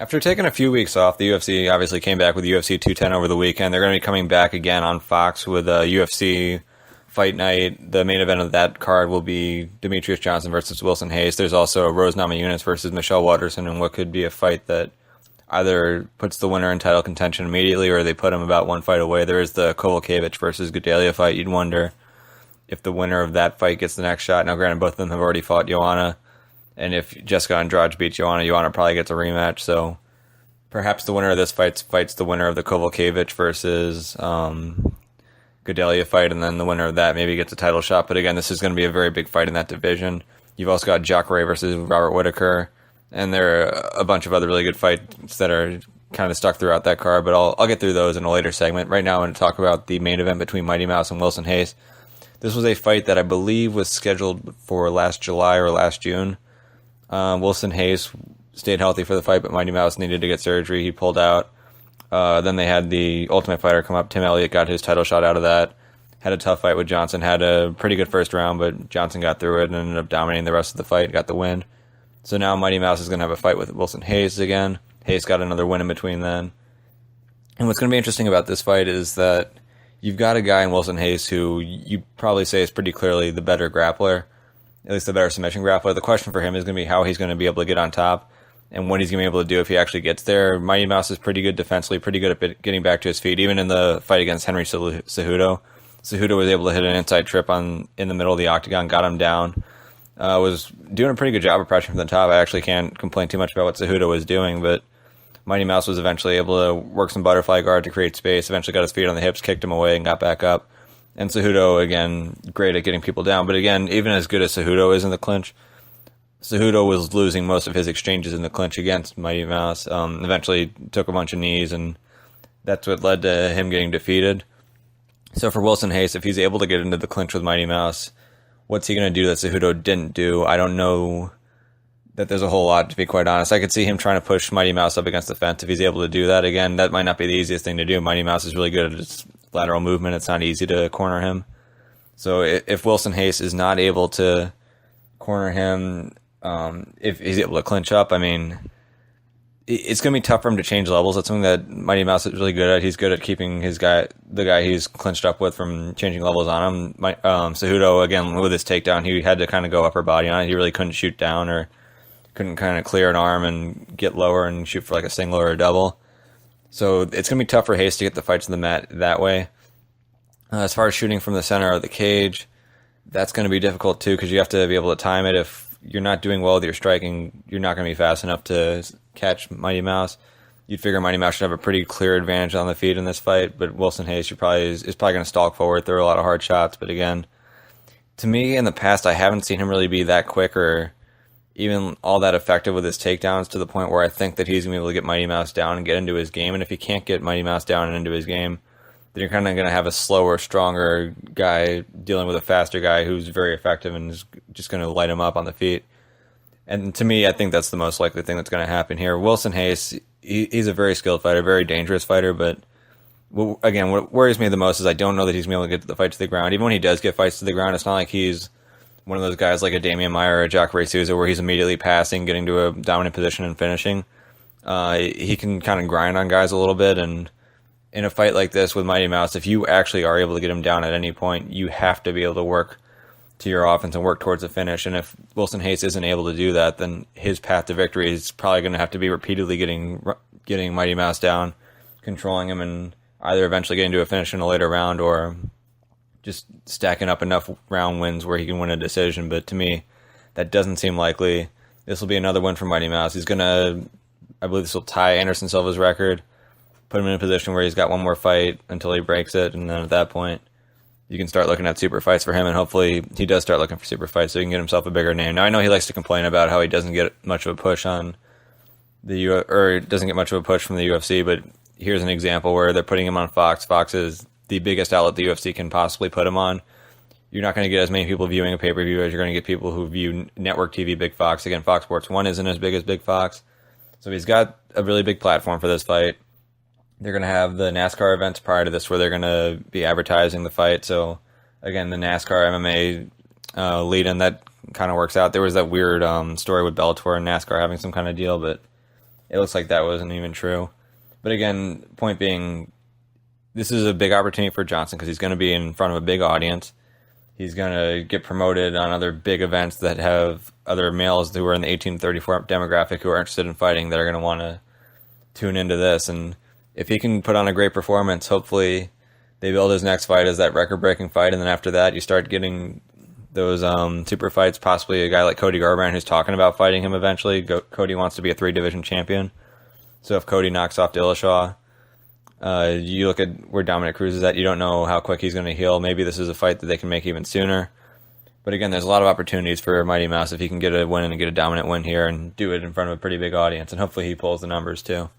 After taking a few weeks off, the UFC obviously came back with UFC 210 over the weekend. They're going to be coming back again on Fox with UFC Fight Night. The main event of that card will be Demetrius Johnson versus Wilson Hayes. There's also Rose Namajunas versus Michelle Waterson in what could be a fight that either puts the winner in title contention immediately or they put him about one fight away. There is the Kovalkiewicz versus Gudelja fight. You'd wonder if the winner of that fight gets the next shot. Now, granted, both of them have already fought Joanna. And if Jessica Andrade beats Joanna probably gets a rematch. So perhaps the winner of this fights the winner of the Kovalkiewicz versus Gudelja fight, and then the winner of that maybe gets a title shot. But again, this is going to be a very big fight in that division. You've also got Jacare versus Robert Whittaker, and there are a bunch of other really good fights that are kind of stuck throughout that card. But I'll get through those in a later segment. Right now, I'm going to talk about the main event between Mighty Mouse and Wilson Hayes. This was a fight that I believe was scheduled for last July or last June. Wilson Hayes stayed healthy for the fight, but Mighty Mouse needed to get surgery. He pulled out. Then they had the Ultimate Fighter come up. Tim Elliott got his title shot out of that. Had a tough fight with Johnson. Had a pretty good first round, but Johnson got through it and ended up dominating the rest of the fight. Got the win. So now Mighty Mouse is going to have a fight with Wilson Hayes again. Hayes got another win in between then. And what's going to be interesting about this fight is that you've got a guy in Wilson Hayes who you probably say is pretty clearly the better grappler, at least the better submission grappler. The question for him is going to be how he's going to be able to get on top and what he's going to be able to do if he actually gets there. Mighty Mouse is pretty good defensively, pretty good at getting back to his feet. Even in the fight against Henry Cejudo, Cejudo was able to hit an inside trip in the middle of the octagon, got him down. Was doing a pretty good job of pressure from the top. I actually can't complain too much about what Cejudo was doing, but Mighty Mouse was eventually able to work some butterfly guard to create space, eventually got his feet on the hips, kicked him away, and got back up. And Cejudo, again, great at getting people down. But again, even as good as Cejudo is in the clinch, Cejudo was losing most of his exchanges in the clinch against Mighty Mouse. Eventually took a bunch of knees, and that's what led to him getting defeated. So for Wilson Hayes, if he's able to get into the clinch with Mighty Mouse, what's he going to do that Cejudo didn't do? I don't know that there's a whole lot, to be quite honest. I could see him trying to push Mighty Mouse up against the fence if he's able to do that. Again, that might not be the easiest thing to do. Mighty Mouse is really good at his lateral movement. It's not easy to corner him. So if Wilson Hayes is not able to corner him, if he's able to clinch up, I mean, it's going to be tough for him to change levels. That's something that Mighty Mouse is really good at. He's good at keeping the guy he's clinched up with, from changing levels on him. Cejudo, again, with his takedown, he had to kind of go upper body on it. He really couldn't shoot down or couldn't kind of clear an arm and get lower and shoot for like a single or a double. So it's going to be tough for Hayes to get the fight to the mat that way. As far as shooting from the center of the cage, that's going to be difficult too, because you have to be able to time it. If you're not doing well with your striking, you're not going to be fast enough to catch Mighty Mouse. You'd figure Mighty Mouse should have a pretty clear advantage on the feet in this fight, but Wilson Hayes is probably going to stalk forward, throw a lot of hard shots. But again, to me, in the past, I haven't seen him really be that quick or even all that effective with his takedowns, to the point where I think that he's going to be able to get Mighty Mouse down and get into his game. And if he can't get Mighty Mouse down and into his game, then you're kind of going to have a slower, stronger guy dealing with a faster guy who's very effective and is just going to light him up on the feet. And to me, I think that's the most likely thing that's going to happen here. Wilson Hayes, he's a very skilled fighter, very dangerous fighter, but again, what worries me the most is I don't know that he's going to be able to get the fight to the ground. Even when he does get fights to the ground, it's not like he's one of those guys like a Damian Maia or a Jacare Souza where he's immediately passing, getting to a dominant position and finishing. He can kind of grind on guys a little bit, and in a fight like this with Mighty Mouse, if you actually are able to get him down at any point, you have to be able to work to your offense and work towards the finish. And if Wilson Hayes isn't able to do that, then his path to victory is probably going to have to be repeatedly getting Mighty Mouse down, controlling him, and either eventually getting to a finish in a later round or just stacking up enough round wins where he can win a decision. But to me, that doesn't seem likely. This will be another win for Mighty Mouse. He's going to, I believe this will tie Anderson Silva's record, put him in a position where he's got one more fight until he breaks it, and then at that point, you can start looking at super fights for him, and hopefully he does start looking for super fights so he can get himself a bigger name. Now, I know he likes to complain about how he doesn't get much of a push on doesn't get much of a push from the UFC, but here's an example where they're putting him on Fox. Fox is the biggest outlet the UFC can possibly put him on. You're not going to get as many people viewing a pay-per-view as you're going to get people who view network TV Big Fox. Again, Fox Sports 1 isn't as big as Big Fox, so he's got a really big platform for this fight. They're going to have the NASCAR events prior to this where they're going to be advertising the fight. So, again, the NASCAR MMA lead-in, that kind of works out. There was that weird story with Bellator and NASCAR having some kind of deal, but it looks like that wasn't even true. But again, point being, this is a big opportunity for Johnson because he's going to be in front of a big audience. He's going to get promoted on other big events that have other males who are in the 18 to 34 demographic who are interested in fighting that are going to want to tune into this. And if he can put on a great performance, hopefully they build his next fight as that record-breaking fight, and then after that you start getting those super fights, possibly a guy like Cody Garbrandt who's talking about fighting him eventually. Cody wants to be a 3-division champion. So if Cody knocks off Dillashaw, you look at where Dominic Cruz is at, you don't know how quick he's going to heal. Maybe this is a fight that they can make even sooner. But again, there's a lot of opportunities for Mighty Mouse if he can get a win and get a dominant win here and do it in front of a pretty big audience. And hopefully he pulls the numbers too.